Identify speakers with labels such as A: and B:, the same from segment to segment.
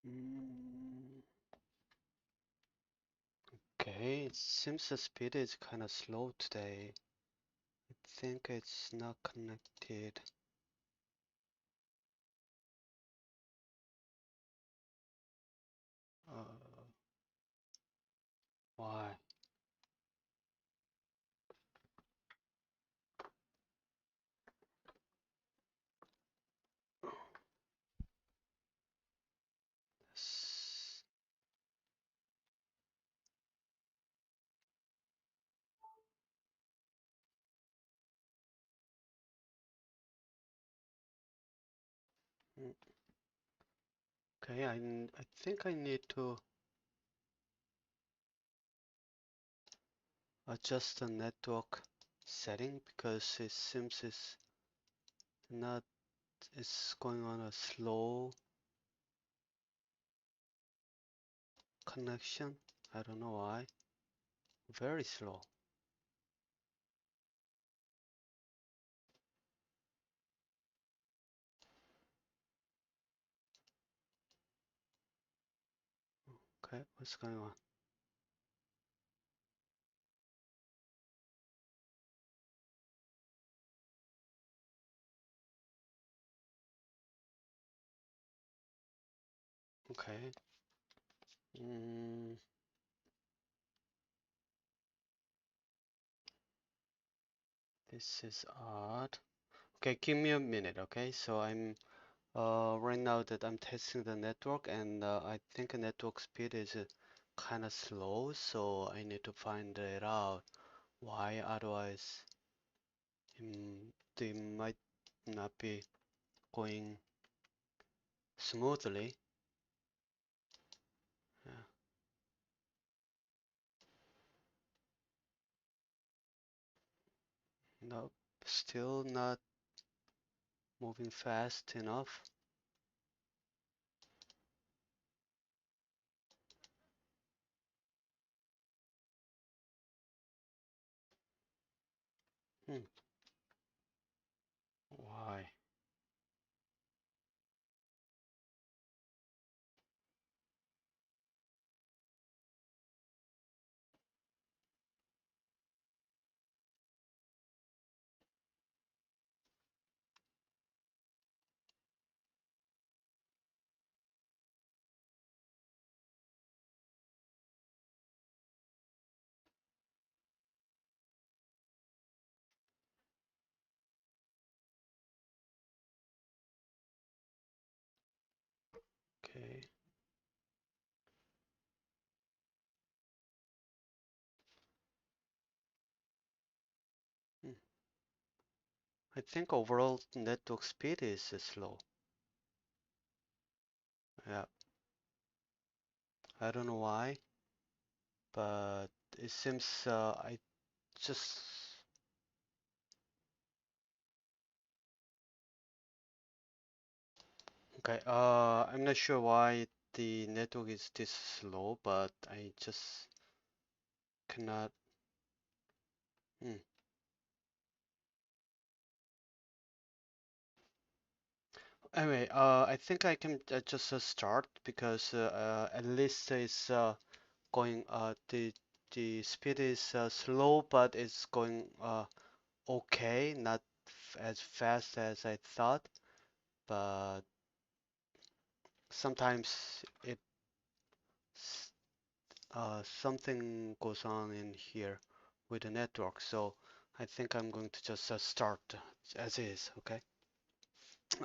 A: Mm, Okay, it seems the speed is kind of slow today. I think it's not connected. Uh, why? S- mm, Okay, I think I need to adjust the network setting because it seems not it's going on a slow connection. I don't know why. Very slow. Okay, what's going on? Okay. Mm, this is odd. Okay, give me a minute, okay? So I'm right now that I'm testing the network and I think the network speed is kind of slow, so I need to find it out why otherwise they might not be going smoothly. Yeah. Nope, still not moving fast enough. Hmm. Why? Okay. Hmm. I think overall network speed is slow. Yeah, I don't know why, but it seems I just okay. I'm not sure why the network is this slow, but I just cannot. Hmm. Anyway, I think I can just start because at least it's going. The speed is slow, but it's going okay, not as fast as I thought. But sometimes something goes on in here with the network, so I think I'm going to just start as is, okay?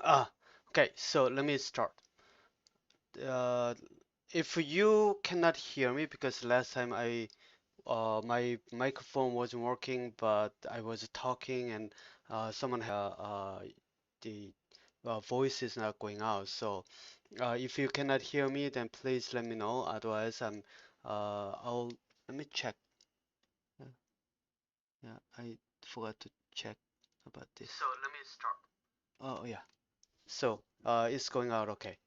A: Ah, okay, so let me start. Uh, if you cannot hear me, because last time my microphone wasn't working, but I was talking and someone the voice is not going out. So if you cannot hear me, then please let me know. Otherwise, I'll let me check. Yeah, yeah, I forgot to check about this. So let me start. Oh yeah. So it's going out okay.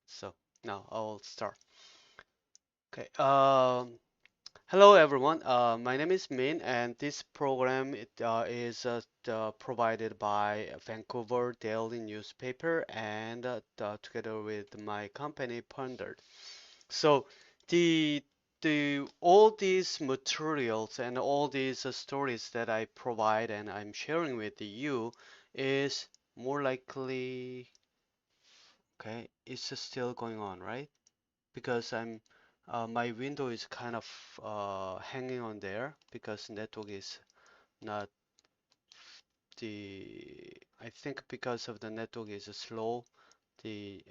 A: So now I'll start. Okay. Hello everyone, my name is Min and this program is provided by Vancouver Daily Newspaper and together with my company Pondert. So the all these materials and all these stories that I provide and I'm sharing with you is more likely okay, it's still going on, right? Because I'm my window is kind of hanging on there because network is not the I think because of the network is slow, the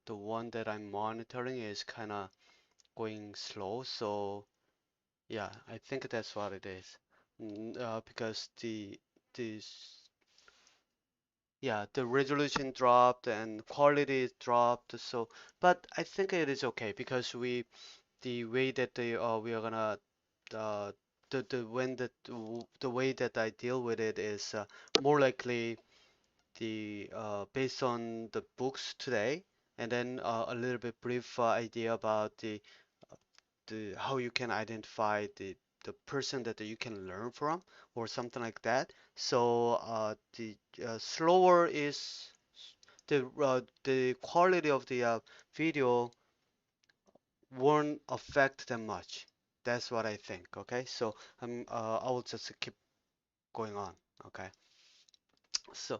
A: one that I'm monitoring is kind of going slow. So yeah, I think that's what it is. Because the yeah, the resolution dropped and quality dropped. So, but I think it is okay because the way that we are gonna the when the way that I deal with it is more likely the based on the books today, and then a little bit brief idea about the how you can identify the person that you can learn from or something like that. So the slower is the quality of the video won't affect them much. That's what I think. Okay, so I will just keep going on. Okay, so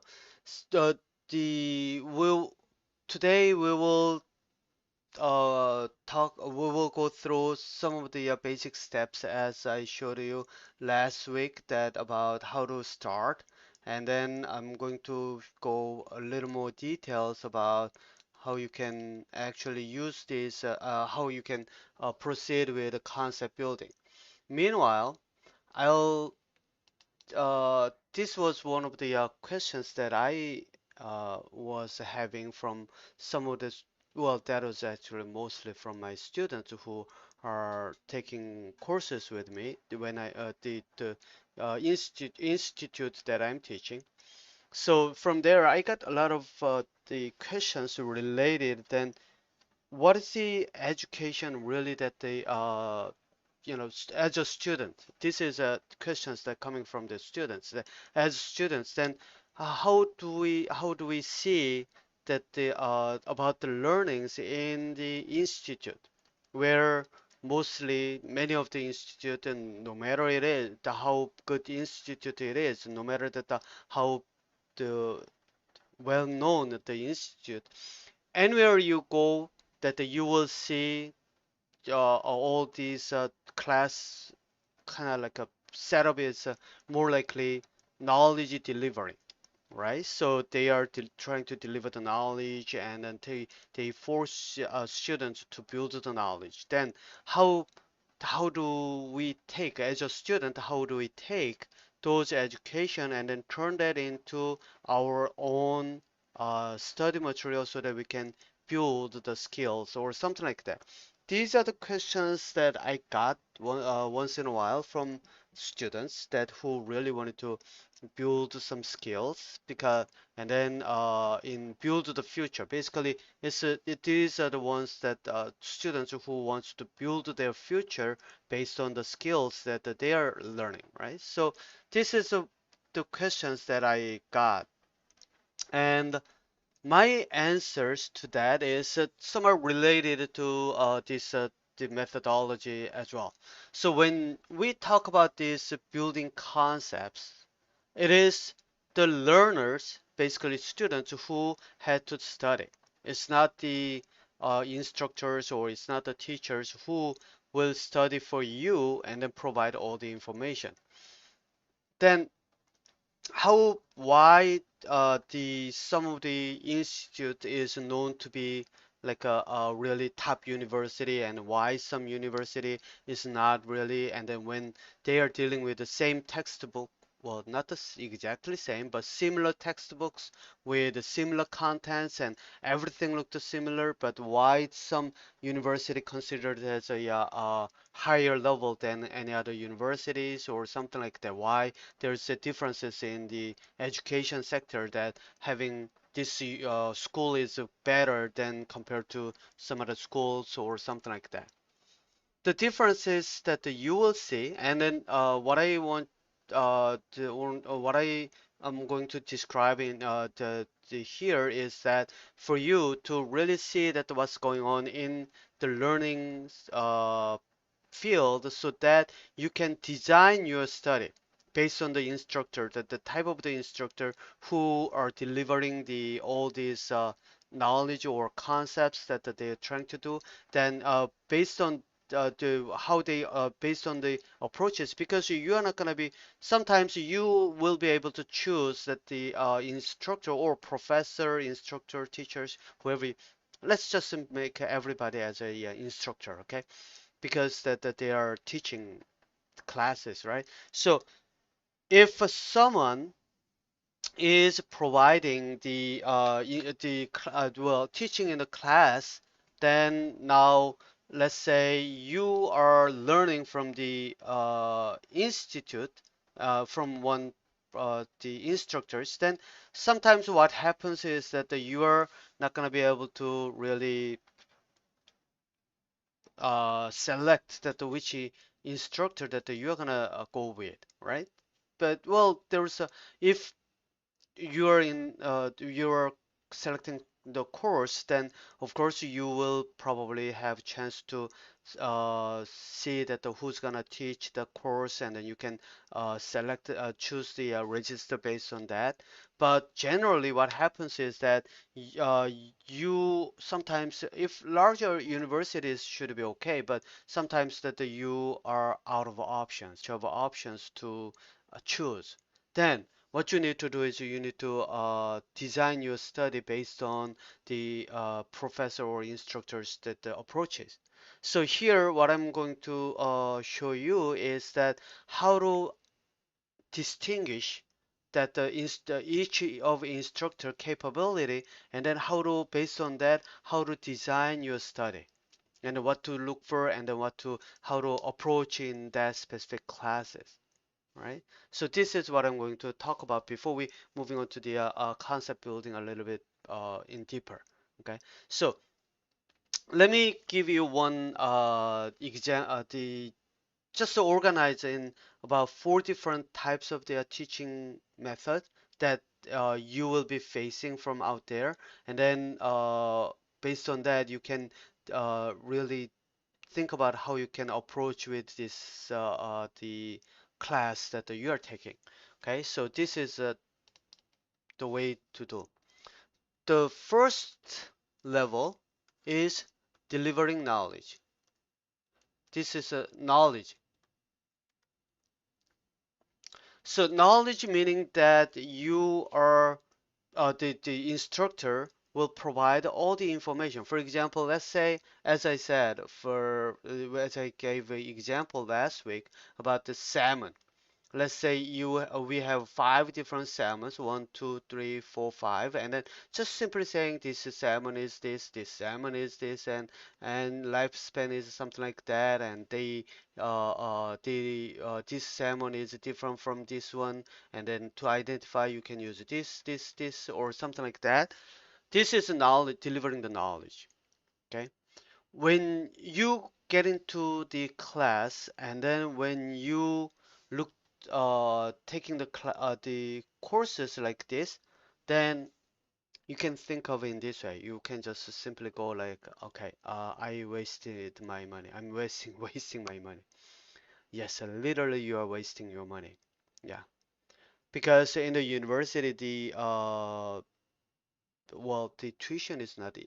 A: the will today we will we will go through some of the basic steps as I showed you last week that about how to start, and then I'm going to go a little more details about how you can actually use this, how you can proceed with the concept building. Meanwhile, I'll this was one of the questions that I was having from some of the, well, that was actually mostly from my students who are taking courses with me when I the institute that I'm teaching. So from there, I got a lot of the questions related. Then, what is the education really that they as a student, this is questions that coming from the students. As students, then how do we see that the about the learnings in the institute, where mostly many of the institute, and no matter it is the how good institute it is, no matter that how the well known the institute, anywhere you go, that you will see all these class kind of like a setup is more likely knowledge delivery, right? So they are trying to deliver the knowledge and then they force students to build the knowledge. Then how how do we take as a student, how do we take those education and then turn that into our own study material so that we can build the skills or something like that? These are the questions that I got once in a while from students that who really wanted to build some skills because and then in build the future. Basically, these are the ones that students who wants to build their future based on the skills that they are learning, right? So this is the questions that I got, and my answers to that is somewhat related to this the methodology as well. So when we talk about these building concepts, it is the learners, basically students who had to study. It's not the instructors or it's not the teachers who will study for you and then provide all the information. Then how why the some of the institute is known to be like a really top university and why some university is not really, and then when they are dealing with the same textbook, well, not exactly same but similar textbooks with similar contents and everything looked similar, but why some university considered as a higher level than any other universities or something like that, why there's differences in the education sector that having this school is better than compared to some other schools or something like that. the difference is that you will see, and then what I want or what I am going to describe in the here is that for you to really see that what's going on in the learning field so that you can design your study based on the instructor, the type of the instructor who are delivering the all these knowledge or concepts that they're trying to do, then based on the how they based on the approaches, because you are not going to be, sometimes you will be able to choose that the instructor or professor, instructor, teachers, whoever, let's just make everybody as a instructor, okay? Because that they are teaching classes, right? So if someone is providing the well, teaching in the class, then now let's say you are learning from the institute, from one the instructors, then sometimes what happens is that you are not going to be able to really select that which instructor that you're gonna go with, right? But well, there's a, if you're selecting the course, then of course you will probably have chance to see that who's gonna teach the course, and then you can select choose the register based on that. But generally, what happens is that you sometimes, if larger universities should be okay, but sometimes that you are out of options, you have options to choose. Then what you need to do is you need to design your study based on the professor or instructors that the approaches. So here, what I'm going to show you is that how to distinguish that each of instructor capability, and then how to, based on that, how to design your study and what to look for, and then what to, how to approach in that specific classes, right? So this is what I'm going to talk about before we moving on to the concept building a little bit in deeper. Okay, so let me give you one example. The just to organize in about four different types of their teaching method that you will be facing from out there, and then based on that, you can really think about how you can approach with this the class that you are taking. Okay, so this is the way to do. The first level is delivering knowledge. This is a knowledge. So knowledge meaning that you are the instructor will provide all the information. For example, let's say, as I said, as I gave an example last week about the salmon. Let's say we have five different salmons, one, two, three, four, five, and then just simply saying this salmon is this salmon is this, and lifespan is something like that, and this salmon is different from this one, and then to identify you can use this, or something like that. This is knowledge, delivering the knowledge. Okay. When you get into the class, and then when you look taking the courses like this, then you can think of it in this way. You can just simply go like, okay, I wasted my money. I'm wasting wasting my money. Yes, literally you are wasting your money. Yeah, because in the university, the well, the tuition is not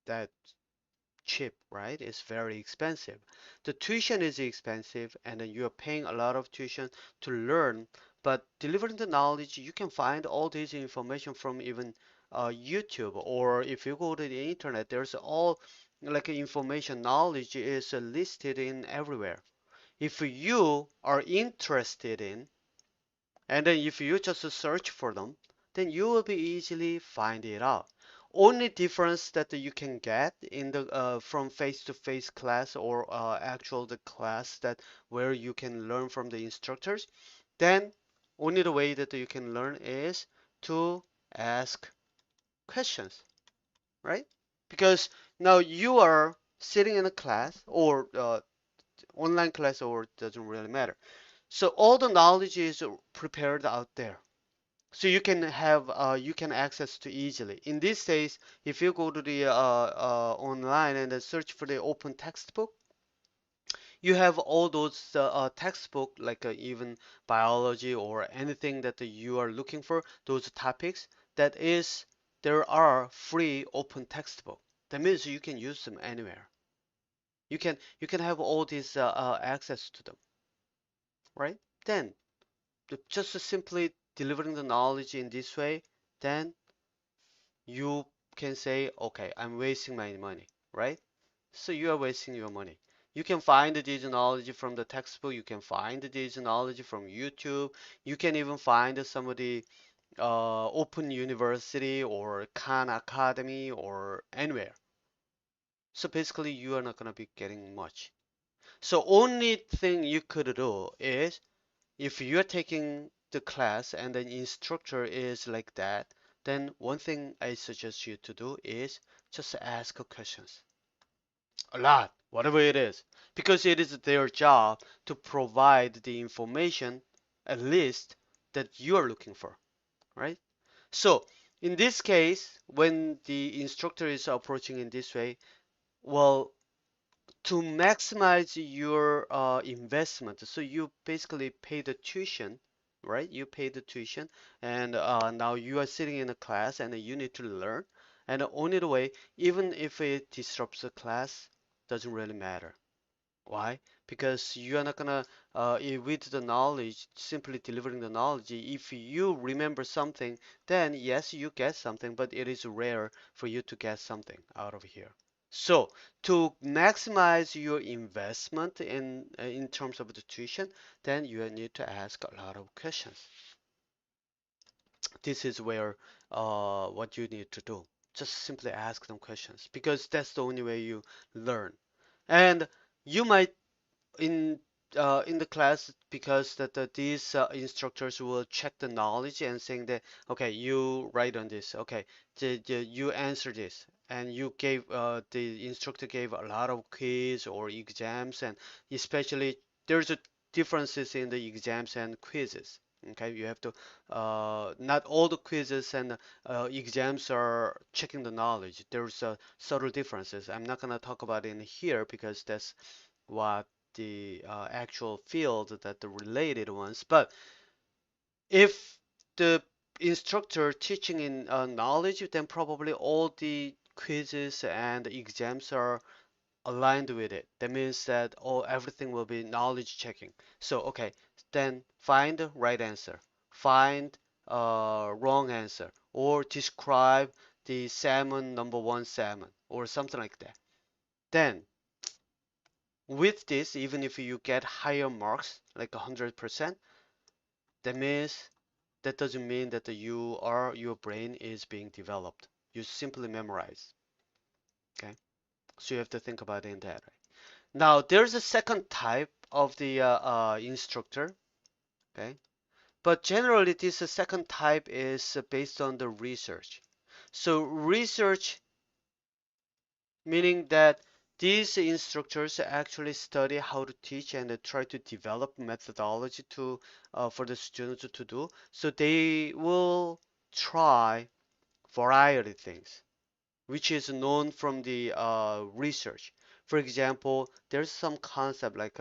A: that cheap, right? It's very expensive. The tuition is expensive, and then you're paying a lot of tuition to learn. But delivering the knowledge, you can find all this information from even YouTube, or if you go to the internet, there's all like information, knowledge is listed in everywhere. If you are interested in, and then if you just search for them, then you will be easily find it out. Only difference that you can get in the from face-to-face class, or actual the class that where you can learn from the instructors, then only the way that you can learn is to ask questions, right? Because now you are sitting in a class or online class, or it doesn't really matter. So all the knowledge is prepared out there. So you can access to easily. In these days, if you go to the online and then search for the open textbook, you have all those textbook like even biology or anything that you are looking for, those topics that is there are free open textbook. That means you can use them anywhere. You can have all these access to them, right? Then just simply delivering the knowledge in this way, then you can say, okay, I'm wasting my money, right? So you are wasting your money. You can find this knowledge from the textbook. You can find this knowledge from YouTube. You can even find some of the Open University or Khan Academy or anywhere. So basically, you are not gonna be getting much. So only thing you could do is if you're taking the class and the instructor is like that, then one thing I suggest you to do is just ask questions. A lot, whatever it is, because it is their job to provide the information, at least that you are looking for, right? So in this case, when the instructor is approaching in this way, well, to maximize your investment, so you basically pay the tuition, right? You pay the tuition, and now you are sitting in a class and you need to learn. And only the way, even if it disrupts the class, doesn't really matter. Why? Because you are not gonna, with the knowledge, simply delivering the knowledge, if you remember something, then yes, you get something, but it is rare for you to get something out of here. So to maximize your investment in terms of the tuition, then you need to ask a lot of questions. This is where what you need to do. Just simply ask them questions because that's the only way you learn. And you might in the class because these instructors will check the knowledge and saying that okay you write on this okay you answer this and you gave the instructor gave a lot of quiz or exams and especially there's a differences in the exams and quizzes. Okay, you have to not all the quizzes and exams are checking the knowledge. There's subtle differences. I'm not gonna talk about it in here because that's what the actual field that the related ones. But if the instructor teaching in knowledge, then probably all the quizzes and exams are aligned with it. That means that all everything will be knowledge checking. So okay, then find the right answer, find wrong answer, or describe the salmon number one salmon, or something like that. Then with this, even if you get higher marks, like 100%, that means that doesn't mean that your brain is being developed. You simply memorize. Okay, so you have to think about it in that way. Now there's a second type of the instructor. Okay, but generally this second type is based on the research. So research meaning that these instructors actually study how to teach and try to develop methodology to for the students to do. So they will try variety things, which is known from the research. For example, there's some concept like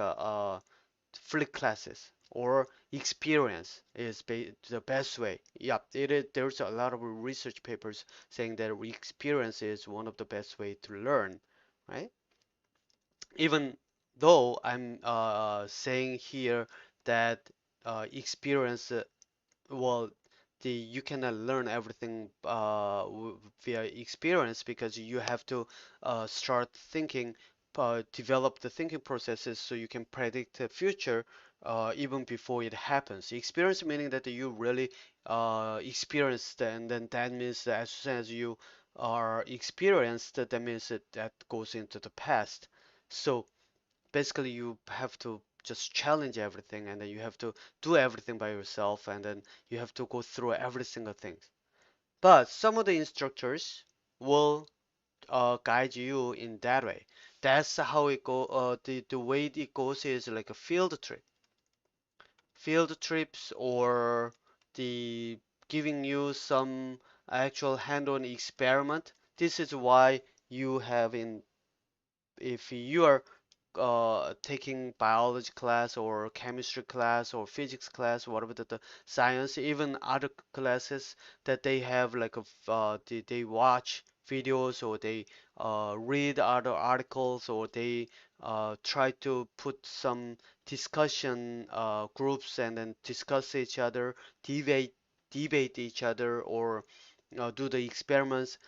A: flip classes or experience is the best way. Yeah, it is, there's a lot of research papers saying that experience is one of the best way to learn, right? Even though I'm saying here that experience well, you cannot learn everything via experience because you have to start thinking, develop the thinking processes so you can predict the future even before it happens. Experience meaning that you really experienced, and then that means that as soon as you are experienced, that means that goes into the past. So basically you have to just challenge everything and then you have to do everything by yourself and then you have to go through every single thing. But some of the instructors will guide you in that way. That's how it go. The way it goes is like a field trip. Field trips or the giving you some actual hand-on experiment. This is why you have in if you are taking biology class or chemistry class or physics class, whatever the science, even other classes that they have like they watch videos or they read other articles or they try to put some discussion groups and then discuss each other, debate each other or do the experiments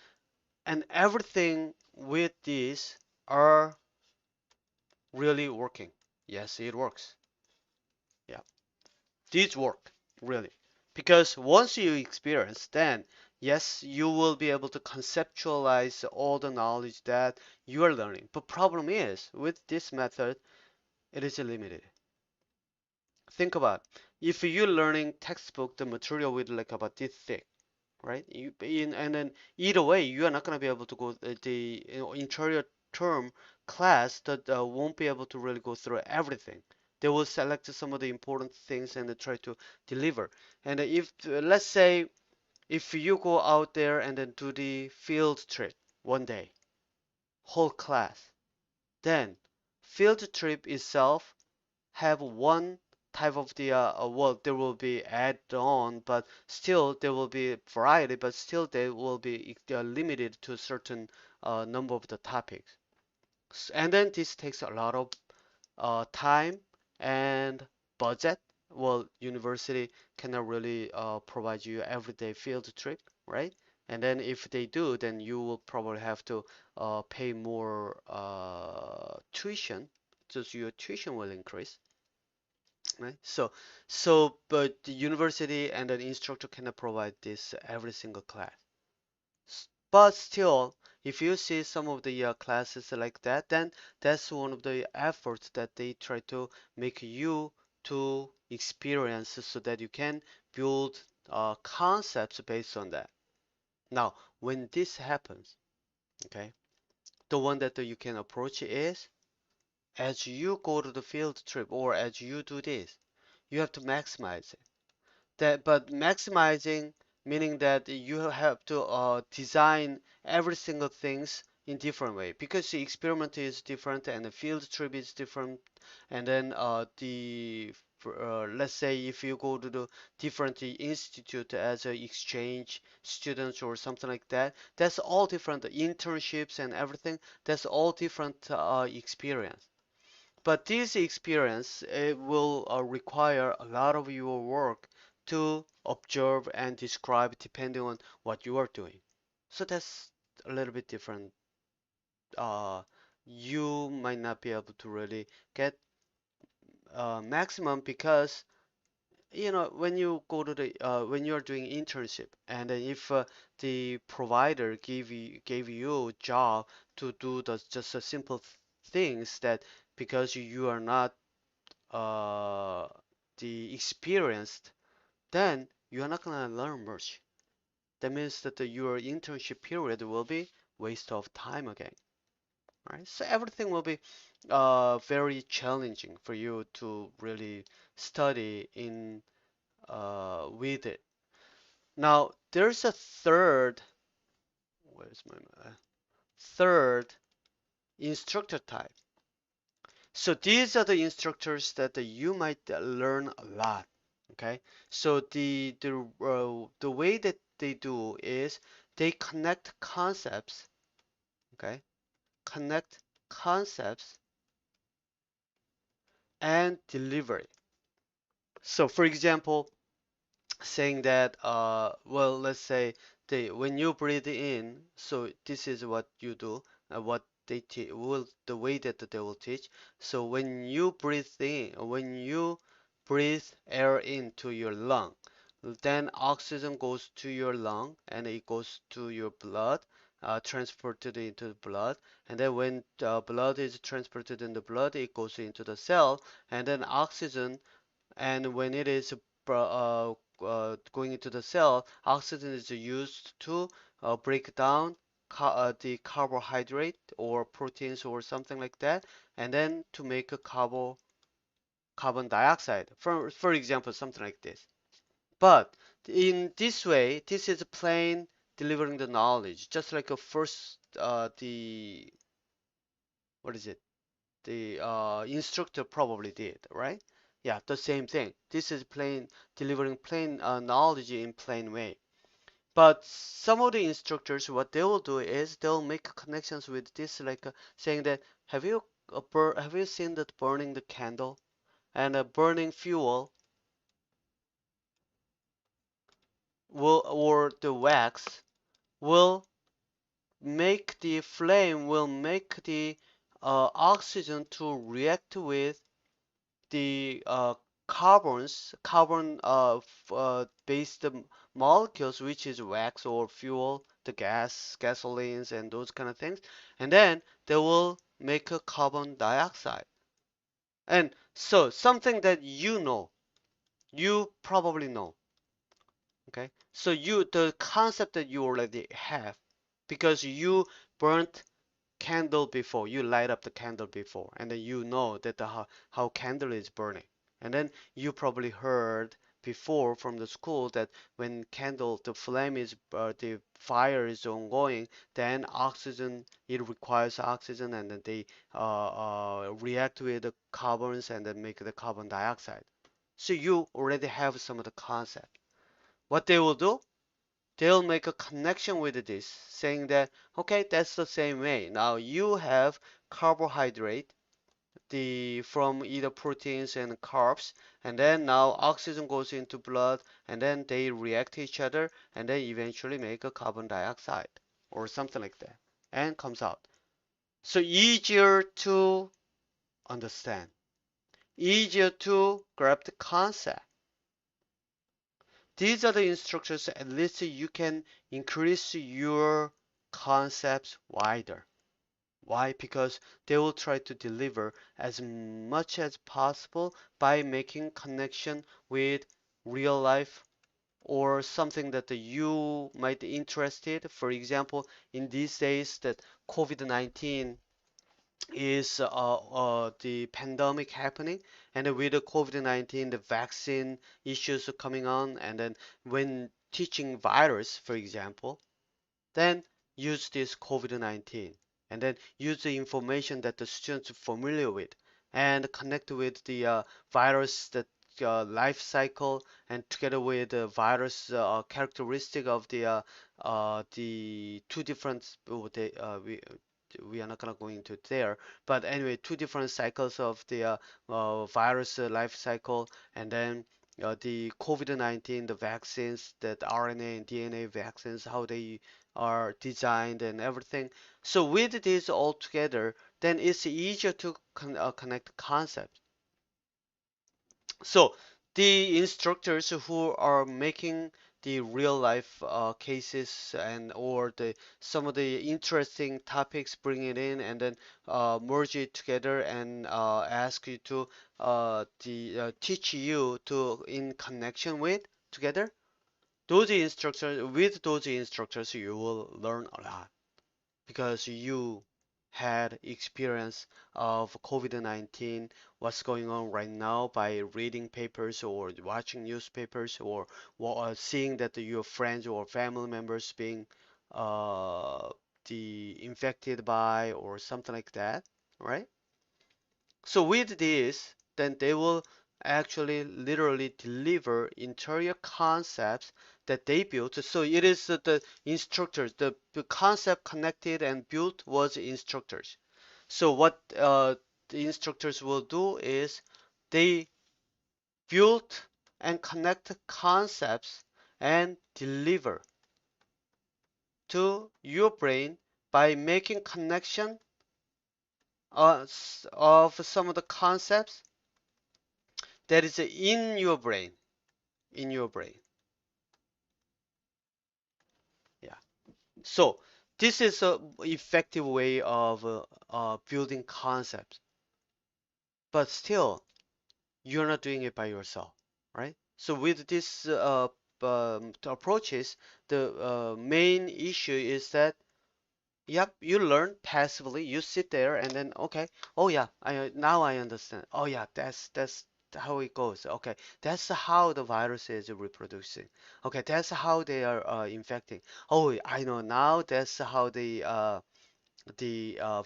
A: and everything with this are really working. Yes, it works. Yeah, these work really. Because once you experience, then yes, you will be able to conceptualize all the knowledge that you are learning. But problem is, with this method, it is limited. Think about if you're learning textbook, the material with like about this thick, right? And then either way, you are not going to be able to go the interior term class that won't be able to really go through everything. They will select some of the important things and try to deliver. And if let's say if you go out there and then do the field trip one day, whole class, then field trip itself have one type of the well there will be add on but still there will be variety but still they will be limited to a certain number of the topics and then this takes a lot of time and budget. Well, university cannot really provide you everyday field trip, right? And then if they do, then you will probably have to pay more tuition, so your tuition will increase, right? But the university and an instructor cannot provide this every single class. But still, if you see some of the classes like that, then that's one of the efforts that they try to make you to experience so that you can build concepts based on that. Now, when this happens, okay, the one that you can approach is as you go to the field trip or as you do this, you have to maximize it. But maximizing meaning that you have to design every single things in different way because the experiment is different and the field trip is different and then let's say if you go to the different institute as a exchange students or something like that, that's all different internships and everything, that's all different experience. But this experience it will require a lot of your work to observe and describe depending on what you are doing. So that's a little bit different. Uh, you might not be able to really get maximum because when you go to the when you're doing internship and then if the provider gave you a job to do the just a simple things that because you are not uh, the experienced, then you are not gonna learn much. That means that your internship period will be waste of time again, right? So everything will be very challenging for you to really study in with it. Now there's a where's my third instructor type. So these are the instructors that you might learn a lot. Okay, so the way that they do is they connect concepts. Okay, connect concepts and delivery. So for example, saying that well let's say they when you breathe in, so this is what you do, what they will the way that they will teach. So when you breathe in, when you breathe air into your lung, then oxygen goes to your lung and it goes to your blood, transported into the blood, and then when blood is transported in the blood it goes into the cell, and then oxygen, and when it is going into the cell, oxygen is used to break down the carbohydrate or proteins or something like that, and then to make a carbon dioxide. For example, something like this. But in this way, this is plain delivering the knowledge, just like a first the what is it? The instructor probably did, right? Yeah, the same thing. This is plain delivering plain knowledge in plain way. But some of the instructors, what they will do is they'll make connections with this, like saying that have you seen that burning the candle and burning fuel will or the wax will make the oxygen to react with the carbon based molecules, which is wax or fuel, the gasolines, and those kind of things, and then they will make a carbon dioxide. And so something that you probably know, okay? So the concept that you already have, because you burnt candle before, you light up the candle before, and then you know that how candle is burning. And then you probably heard before from the school that when candle, the fire is ongoing, then oxygen, it requires oxygen, and then they react with the carbons and then make the carbon dioxide. So you already have some of the concept. What they will do? They'll make a connection with this, saying that, okay, that's the same way. Now you have carbohydrate, the from either proteins and carbs, and then now oxygen goes into blood, and then they react to each other, and then eventually make a carbon dioxide or something like that, and comes out. So easier to understand, easier to grab the concept. These are the instructions, at least you can increase your concepts wider. Why? Because they will try to deliver as much as possible by making connection with real life or something that you might be interested. For example, in these days that COVID-19 is the pandemic happening, and then with the COVID-19, the vaccine issues are coming on, and then when teaching virus, for example, then use this COVID-19 and then use the information that the students are familiar with and connect with the virus that life cycle and together with the virus characteristic of the two different we are not gonna go into there, but anyway, two different cycles of the virus life cycle, and then the COVID-19, the vaccines, that RNA and DNA vaccines, how they are designed and everything. So with this all together, then it's easier to connect concepts. So the instructors who are making the real life cases and or the some of the interesting topics, bring it in and then merge it together and ask you to teach you to in connection with together. Those instructors, you will learn a lot because you had experience of COVID-19, what's going on right now by reading papers or watching newspapers or seeing that your friends or family members being uh, the infected by or something like that, right? So with this, then they will actually literally deliver interior concepts that they built. So it is the instructors, the concept connected and built was instructors. So what the instructors will do is they build and connect concepts and deliver to your brain by making connection of some of the concepts that is in your brain. Yeah. So this is a effective way of building concepts, but still you're not doing it by yourself, right? So with this approaches, the main issue is that Yep, you learn passively. You sit there and then okay. Oh yeah, I now I understand. Oh yeah, that's how it goes. Okay, that's how the virus is reproducing. Okay, that's how they are infecting. Oh, I know now. That's how the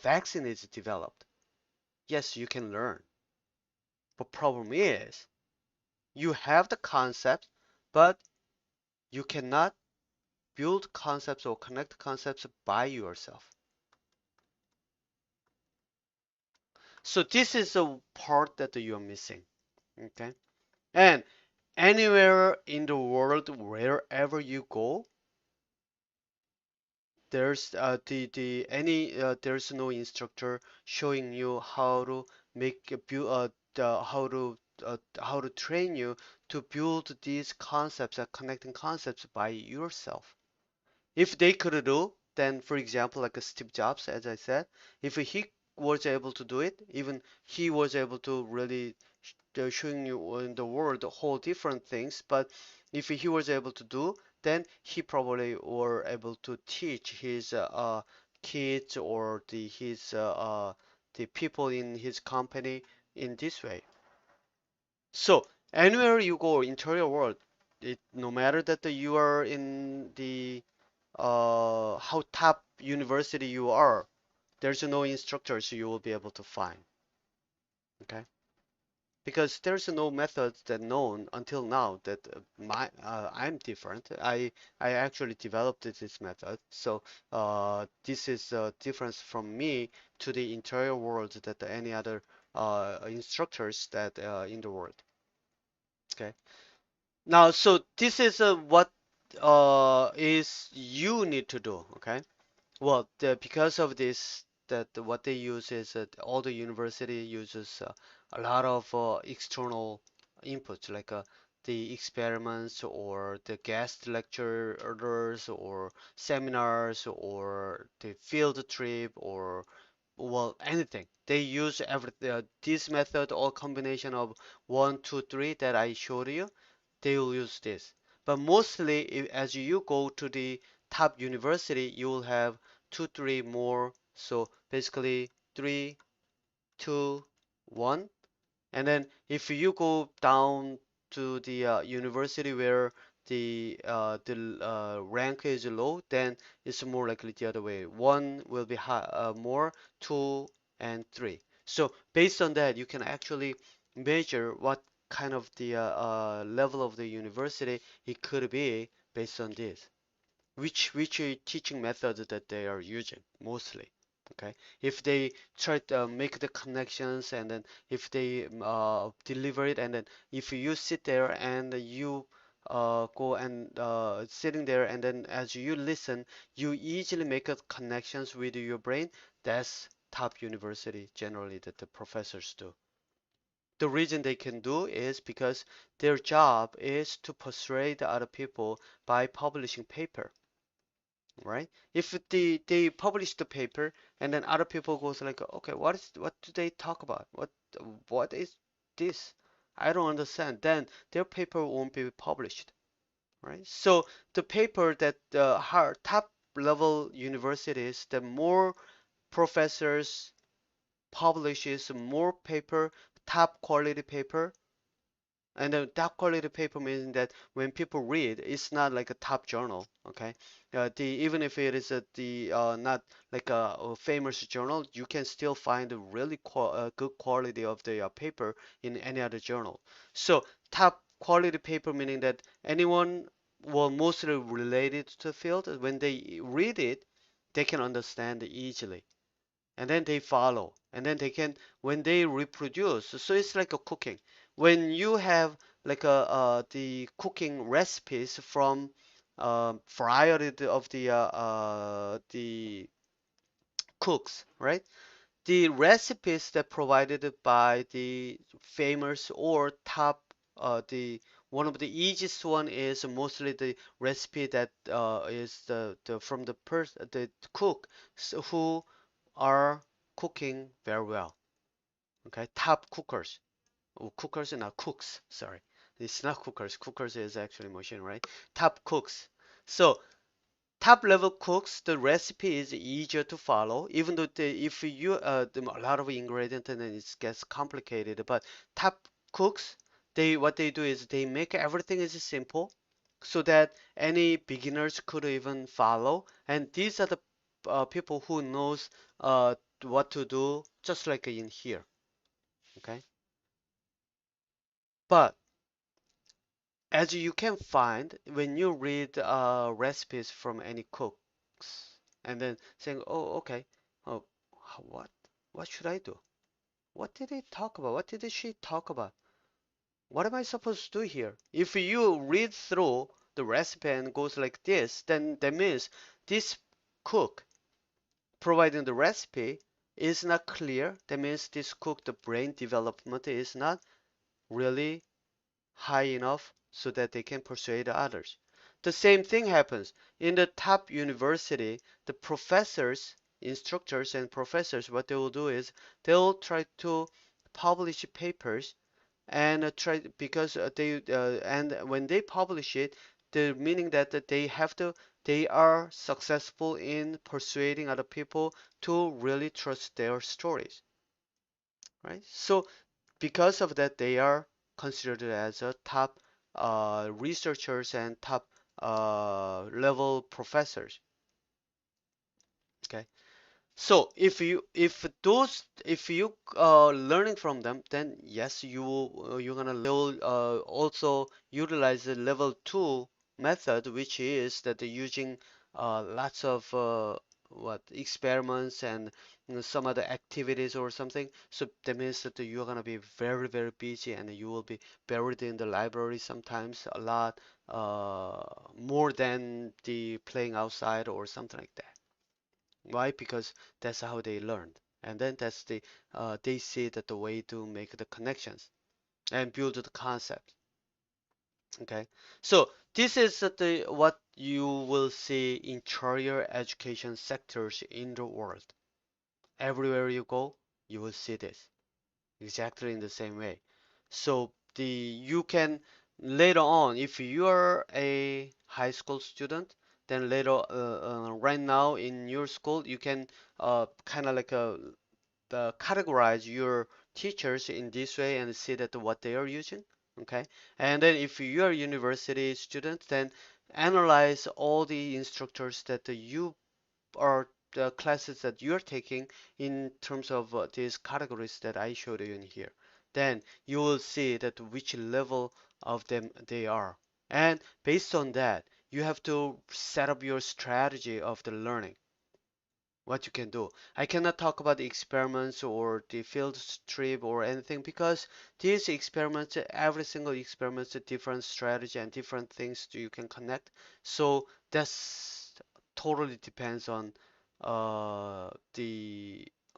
A: vaccine is developed. Yes, you can learn. But problem is you have the concept, but you cannot build concepts or connect concepts by yourself. So this is a part that you're missing. Okay. And anywhere in the world, wherever you go, there's the any there's no instructor showing you how to make a build how to train you to build these concepts and connecting concepts by yourself. If they could do, then for example, like Steve Jobs, as I said, if he was able to do it, even he was able to really they're showing you in the world whole different things, but if he was able to do, then he probably were able to teach his kids or the people in his company in this way. So anywhere you go, interior world, no matter that you are in the how top university you are, there's no instructors you will be able to find. Okay. Because there's no method that known until now that I'm different. I actually developed this method. So this is a difference from me to the entire world that any other instructors that in the world. Okay. Now, so this is what is you need to do. Okay. Well, because of this, that what they use is that all the university uses a lot of external inputs, like the experiments or the guest lecturers or seminars or the field trip or well anything. They use this method or combination of one, two, three that I showed you. They will use this. But mostly, as you go to the top university, you will have two, three more. So basically, three, two, one. And then if you go down to the university where the rank is low, then it's more likely the other way. One will be high, more, two and three. So based on that, you can actually measure what kind of the level of the university it could be based on this which teaching methods that they are using mostly. Okay, if they try to make the connections and then if they deliver it and then if you sit there and you go and sitting there and then as you listen, you easily make a connections with your brain. That's top university generally that the professors do. The reason they can do is because their job is to persuade other people by publishing paper, right? If they publish the paper and then other people goes like, okay, what do they talk about? What is this? I don't understand. Then their paper won't be published, right? So the paper that the top level universities, the more professors publishes more paper, top quality paper, and the top quality paper means that when people read, it's not like a top journal, okay? Even if it is the not like a famous journal, you can still find a really good quality of the paper in any other journal. So top quality paper meaning that anyone will mostly related to the field, when they read it, they can understand it easily and then they follow and then they can when they reproduce so it's like a cooking when you have like a the cooking recipes from variety of the cooks, right? The recipes that provided by the famous or top the one of the easiest one is mostly the recipe that is the from the cook who are cooking very well. Okay, top cookers. Oh, cookers and not cooks. Sorry, it's not cookers. Cookers is actually machine, right? Top cooks. So top level cooks, the recipe is easier to follow, even though if you a lot of ingredients and then it gets complicated. But top cooks, they what they do is they make everything is simple, so that any beginners could even follow. And these are the people who knows what to do, just like in here. Okay, but as you can find when you read recipes from any cooks and then saying, oh, okay, oh, what, what should I do? What did they talk about? What did she talk about? What am I supposed to do here? If you read through the recipe and goes like this, then that means this cook providing the recipe is not clear. That means this cook, the brain development is not really high enough so that they can persuade others. The same thing happens in the top university. The professors, instructors, and professors, what they will do is they'll try to publish papers and try because they and when they publish it, the meaning that they are successful in persuading other people to really trust their stories, right? So because of that, they are considered as a top researchers and top level professors. Okay, so if you learning from them, then yes, you're gonna they'll also utilize the level two method, which is that they're using lots of what experiments and some other activities or something. So that means that you're gonna be very busy and you will be buried in the library sometimes a lot more than the playing outside or something like that. Why? Because that's how they learned. And then they see that the way to make the connections and build the concept. Okay. So this is the what you will see in higher education sectors in the world. Everywhere you go, you will see this exactly in the same way. So you can later on, if you are a high school student, then later right now in your school, you can kind of like categorize your teachers in this way and see that what they are using. Okay, and then if you are a university student, then analyze all the instructors that you are the classes that you're taking in terms of these categories that I showed you in here. Then you will see that which level of them they are. And based on that, you have to set up your strategy of the learning, what you can do. I cannot talk about the experiments or the field trip or anything because these experiments, every single experiment, a different strategy and different things you can connect. So that's totally depends the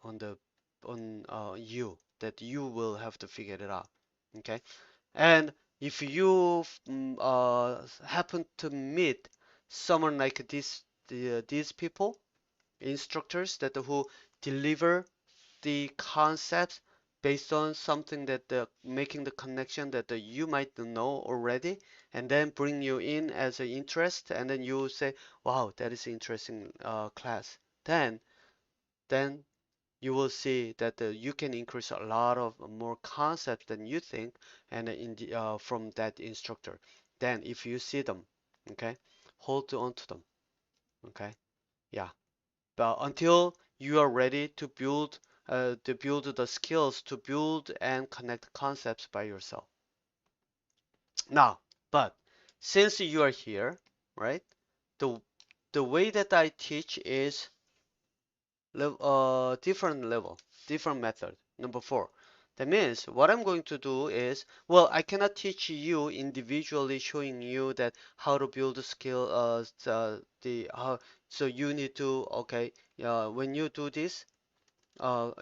A: on the on you that you will have to figure it out. Okay, and if you happen to meet someone like these people instructors that who deliver the concepts based on something that making the connection that you might know already and then bring you in as an interest and then you say wow that is interesting class then you will see that you can increase a lot of more concepts than you think and from that instructor. Then if you see them, okay, hold on to them, okay, yeah. But until you are ready to build the skills to build and connect concepts by yourself. Now, but since you are here, right? The the way that I teach is different level, different method. Number four. That means what I'm going to do is, well, I cannot teach you individually, showing you that how to build a skill, the how. So you need to, okay, when you do this,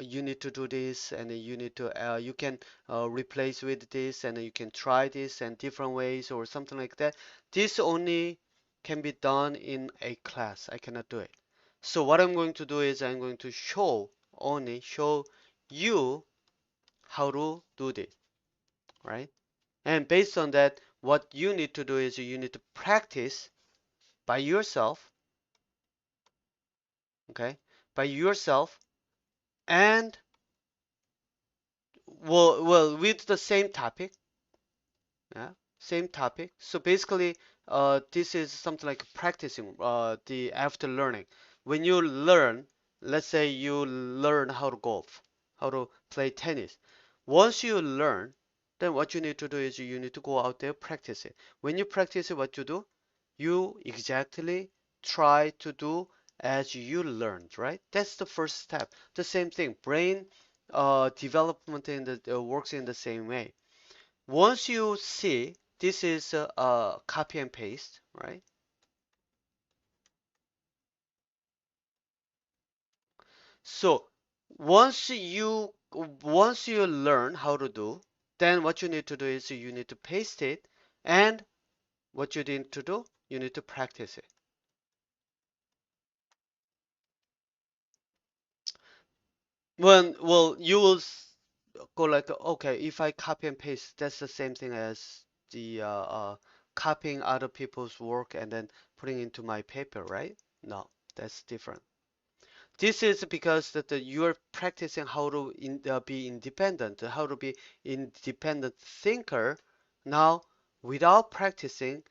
A: you need to do this, and you need to, you can replace with this, and you can try this and different ways or something like that. This only can be done in a class. I cannot do it. So what I'm going to do is I'm going to only show you how to do this, right? And based on that, what you need to do is you need to practice by yourself okay, by yourself, and well, with the same topic, yeah, same topic. So basically, this is something like practicing, the after learning. When you learn, let's say you learn how to golf, how to play tennis. Once you learn, then what you need to do is you need to go out there, practice it. When you practice it, what you do? You exactly try to do as you learned, right? That's the first step. The same thing, brain development in the works in the same way. Once you see this is a copy and paste, right? So once you learn how to do, then what you need to do is you need to paste it, and what you need to do, you need to practice it. Well, you will go like, okay, if I copy and paste, that's the same thing as the copying other people's work and then putting into my paper, right? No, that's different. This is because that you're practicing how to be independent, how to be independent thinker. Now, without practicing,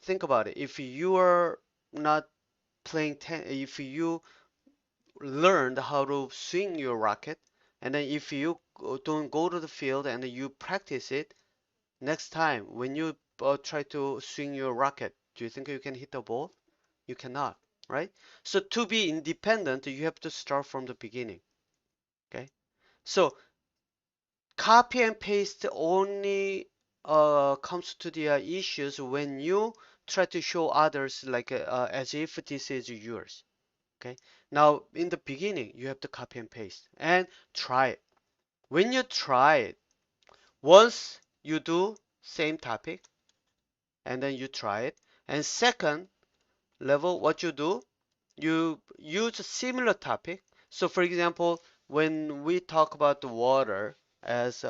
A: think about it. If you are not playing if you learned how to swing your rocket, and then if you don't go to the field and you practice it, next time when you try to swing your rocket, do you think you can hit the ball? You cannot, right? So to be independent, you have to start from the beginning. Okay. So copy and paste only comes to the issues when you try to show others like as if this is yours. Okay. Now in the beginning, you have to copy and paste and try it. When you try it, once you do same topic and then you try it, and second level, what you do, you use a similar topic. So for example, when we talk about the water, as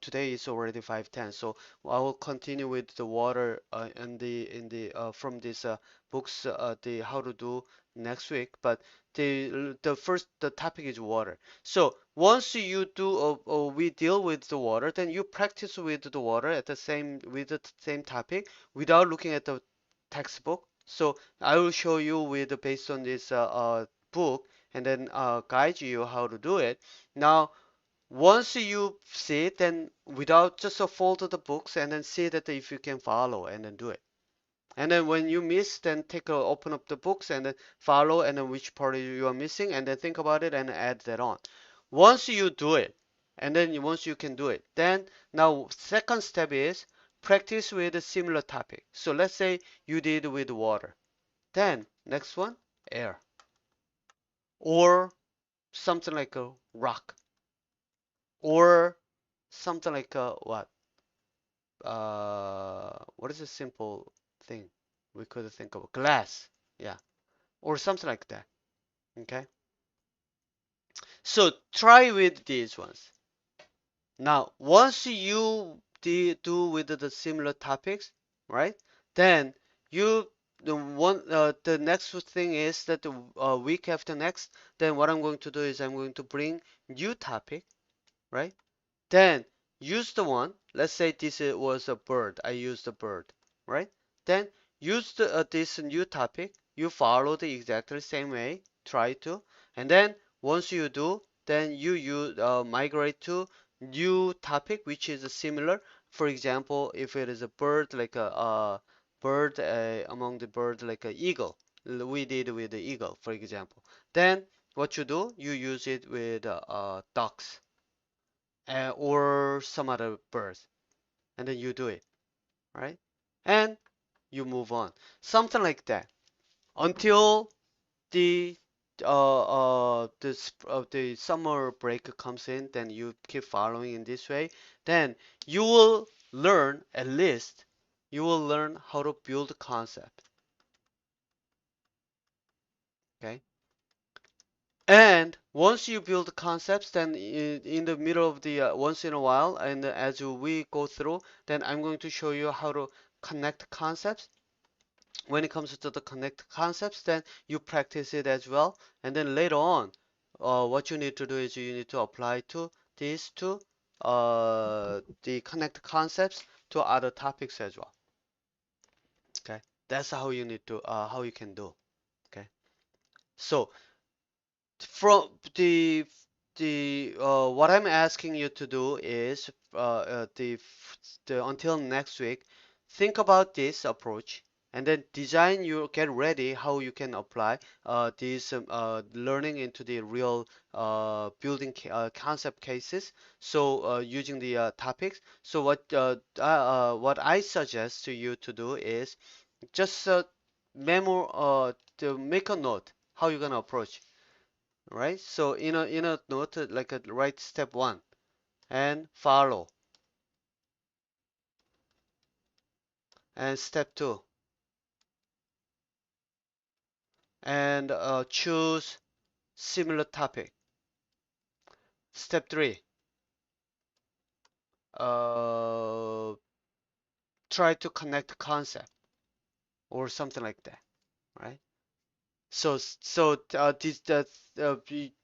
A: today is already 5:10, so I will continue with the water in the from this books the how to do next week. But the topic is water. So once you do we deal with the water, then you practice with the water at the same with the same topic without looking at the textbook. So I will show you with based on this book and then guide you how to do it. Now, once you see it, then without just fold the books and then see that if you can follow and then do it. And then when you miss, then open up the books and then follow and then which part you are missing and then think about it and add that on. Once you do it, and then once you can do it, then now second step is practice with a similar topic. So let's say you did with water. Then next one, air, or something like a rock, or something like a what? What is a simple thing we could think of? Glass, yeah, or something like that. Okay, so try with these ones. Now, once you do with the similar topics, right? Then you the next thing is that the week after next, then what I'm going to do is I'm going to bring new topic, right? Then use the one. Let's say this was a bird. I used a bird, right? Then use this new topic. You follow the exactly same way. Try to, and then once you do, then you migrate to new topic which is similar. For example, if it is a bird, like a bird among the bird like an eagle. We did with the eagle, for example. Then what you do, you use it with ducks or some other bird, and then you do it, right? And you move on, something like that, until the the summer break comes in. Then you keep following in this way. Then you will learn at least you will learn how to build a concept. Okay. And once you build concepts, then in the middle of the once in a while, and as we go through, then I'm going to show you how to connect concepts. when it comes to the connect concepts, then you practice it as well. And then later on, what you need to do is you need to apply to these two, the connect concepts to other topics as well. Okay, that's how you need to, how you can do. Okay, so from what I'm asking you to do is the until next week, think about this approach and then design you get ready how you can apply this learning into the real building concept cases. So using the topics. So what I suggest to you to do is just memo to make a note how you're gonna approach, right? So in a note, like a write step one and follow, and step two, and choose similar topic. Step three, uh, try to connect concept or something like that, right?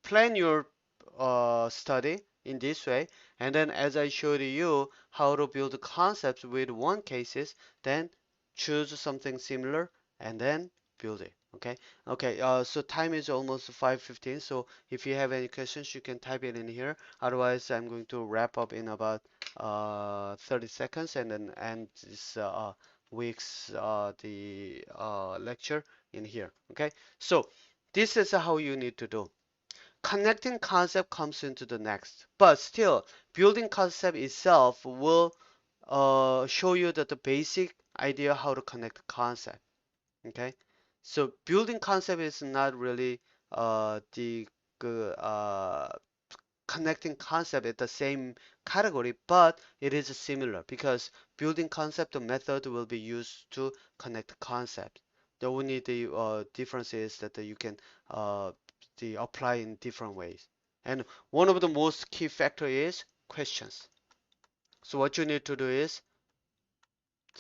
A: Plan your study in this way, and then as I showed you how to build concepts with one cases, then choose something similar and then build it. Okay. Okay. So time is almost 5:15. So if you have any questions, you can type it in here. Otherwise, I'm going to wrap up in about 30 seconds and then end this week's the lecture in here. Okay. So this is how you need to do. Connecting concept comes into the next, but still building concept itself will show you that the basic idea how to connect concept. Okay, so building concept is not really the uh, connecting concept at the same category, but it is similar because building concept the method will be used to connect concept. The only difference is that you can uh, apply in different ways. And one of the most key factor is questions. So what you need to do is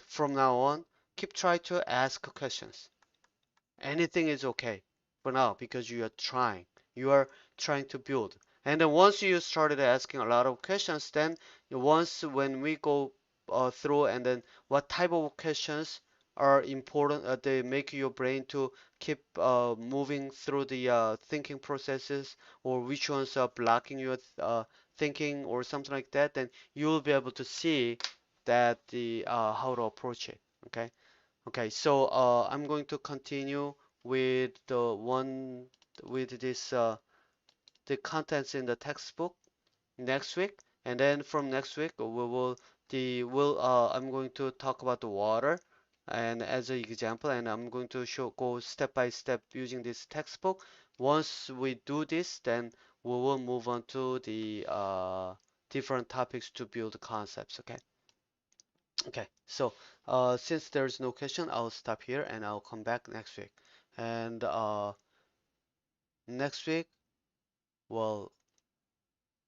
A: from now on, keep trying to ask questions. Anything is okay for now because you are trying. You are trying to build. And then once you started asking a lot of questions, then once when we go through and then what type of questions are important, they make your brain to keep moving through the thinking processes, or which ones are blocking your thinking or something like that, then you will be able to see that the how to approach it. Okay. Okay, so I'm going to continue with the one with this the contents in the textbook next week, and then from next week we will the will I'm going to talk about the water and as an example, and I'm going to go step by step using this textbook. Once we do this, then we will move on to the different topics to build concepts. Okay. Okay, so since there's no question, I'll stop here and I'll come back next week. And next week, well,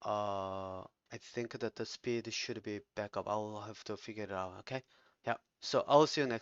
A: I think that the speed should be back up. I'll have to figure it out. Okay, yeah. So I'll see you next.